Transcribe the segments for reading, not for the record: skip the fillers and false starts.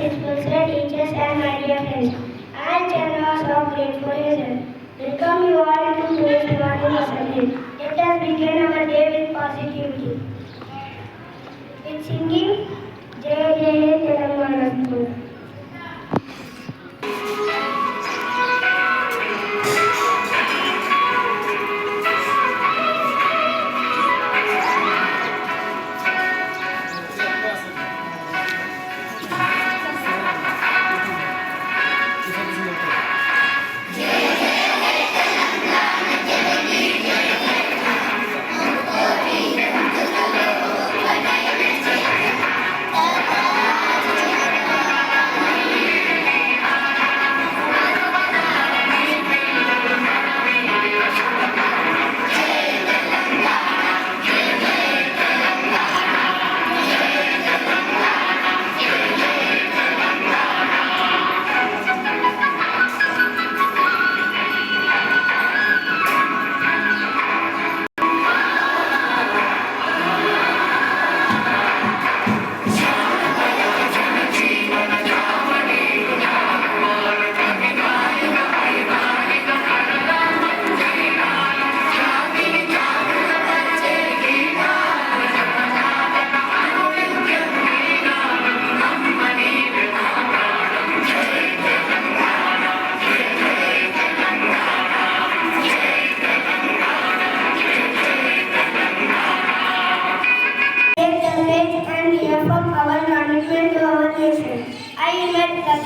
principals, teachers, and my dear friends. I am Chandras of grade 4 Hazel. Welcome you all to today's morning assembly. Let us begin our day with positivity. With singing Jai Jai Telangana.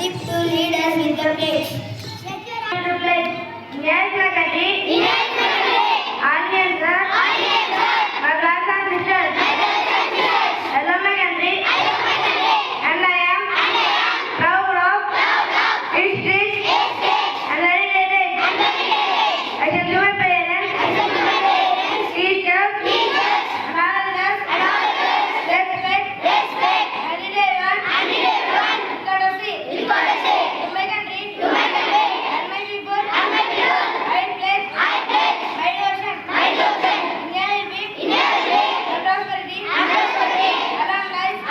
To lead us with the pledge. Hello, my country. And I am proud of its rich and heritage. I shall do my parents, teachers, and all others respect and everyone courtesy. To my country and my people, I pledge my devotion, inherit and prosperity, along life,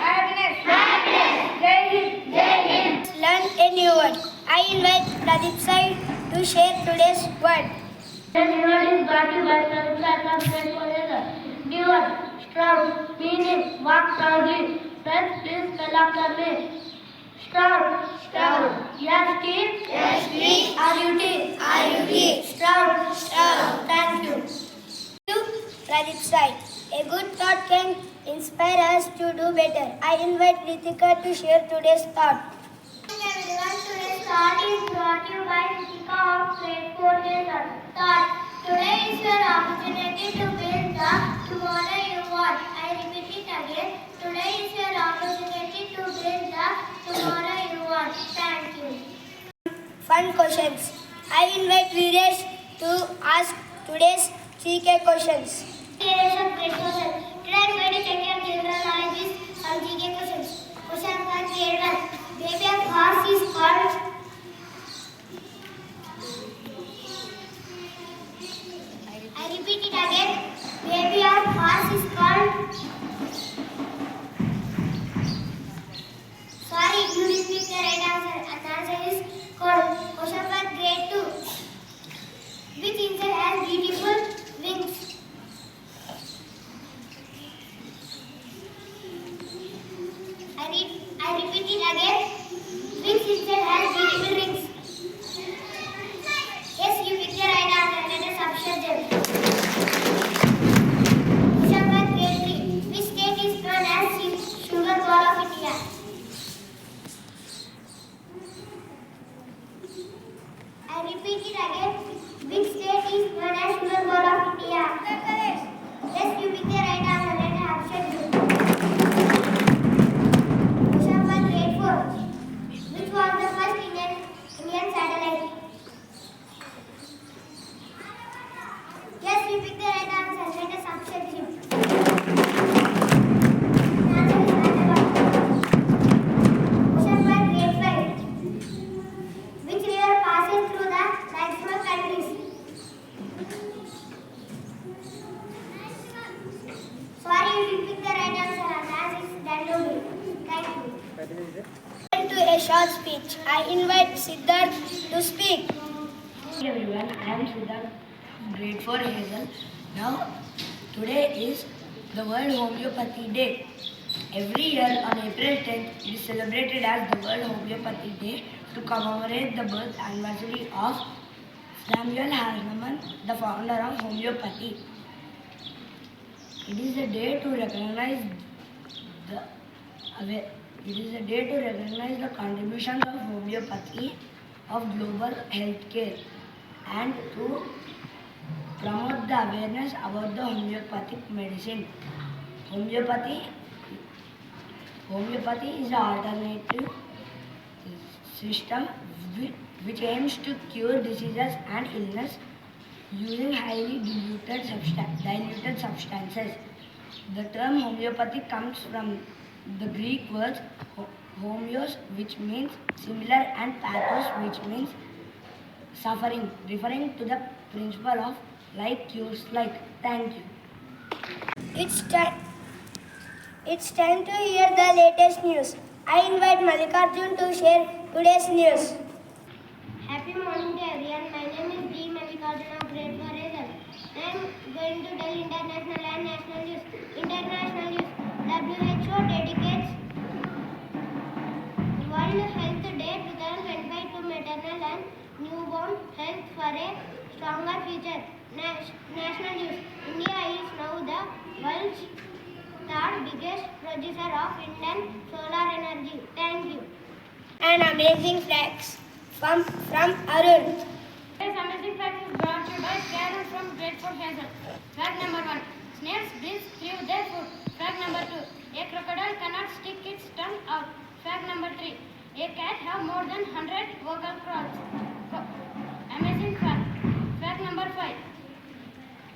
happiness. Jai Hind. Learn a new word. I invite Pradeep Sai to share today's word. The new word is brought to you by Pradeep Sai from grade 4 Hazel. New word, strong, meaning walk proudly. Friends, please spell after me. Strong. S-T. R-U-T. Strong. Thank you. Pradeep Sai. A good thought can inspire us to do better. I invite Ritika to share today's thought. Everyone, today's thought is brought to you by Ritika of grade 4 Hazel. Thought. Today is your opportunity to build the tomorrow you want. I repeat it again. Today is your opportunity to build the tomorrow you want. Thank you. Fun questions. I invite Viresh to ask today's GK questions. Today I'm going to check your general knowledge on GK questions. Question for grade 1. Baby of horse is called. I repeat it again. Baby of horse is called. Sorry, you repeat the right answer. And the answer is called. Question for grade 2. Which insect has beautiful wings? To a short speech, I invite Siddharth to speak. Hello everyone, I am Siddharth, grade 4 Hazel. Now, today is the World Homeopathy Day. Every year on April 10th, it is celebrated as the World Homeopathy Day to commemorate the birth anniversary of Samuel Hahnemann, the founder of homeopathy. It is a day to recognize the contributions of homeopathy of global healthcare and to promote the awareness about the homeopathic medicine. Homeopathy is an alternative system which aims to cure diseases and illness using highly diluted substances. The term homeopathy comes from the Greek words homeos, which means similar, and pathos, which means suffering, referring to the principle of like cures like. Thank you. It's time to hear the latest news. I invite Mallikarjun to share today's news. Happy morning to everyone. My name is D. Mallikarjun of grade 4 Hazel. I am going to tell international and national news. International news. WHO dedicates World Health Day 2025 to maternal and newborn health for a stronger future. National news. India is now the world's third biggest producer of wind and solar energy. Thank you. An amazing facts from Arun. Today's amazing fact is brought to you by Karen from grade 4 Hazel. Fact number 1. Snails breathe through their food. Fact number 2. A crocodile cannot stick its tongue out. Fact number 3. A cat have more than 100 vocal cords. Amazing fact. Fact number 5.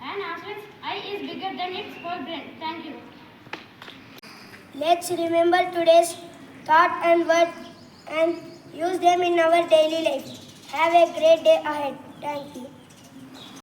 An ostrich's eye is bigger than its whole brain. Thank you. Let's remember today's thought and word and use them in our daily life. Have a great day ahead. Thank you.